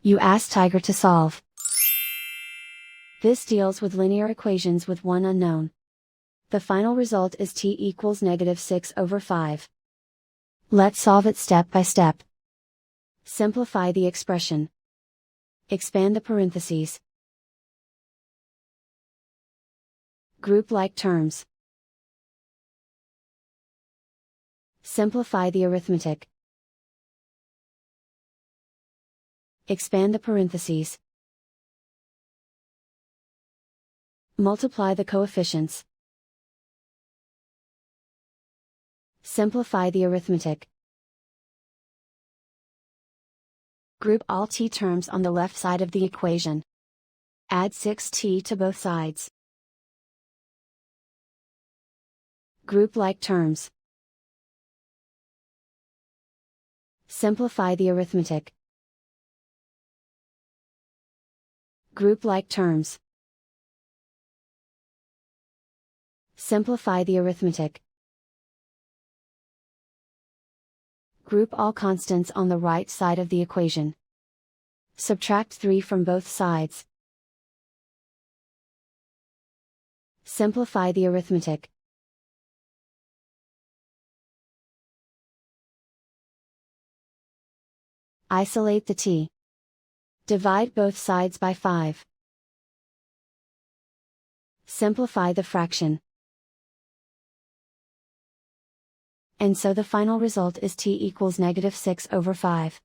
You ask Tiger to solve. This deals with linear equations with one unknown. The final result is t equals -6/5. Let's solve it step by step. Simplify the expression. Expand the parentheses. Group like terms. Simplify the arithmetic. Expand the parentheses. Multiply the coefficients. Simplify the arithmetic. Group all t terms on the left side of the equation. Add 6t to both sides. Group like terms. Simplify the arithmetic. Group like terms. Simplify the arithmetic. Group all constants on the right side of the equation. Subtract 3 from both sides. Simplify the arithmetic. Isolate the t. Divide both sides by 5. Simplify the fraction. And so the final result is t equals -6/5.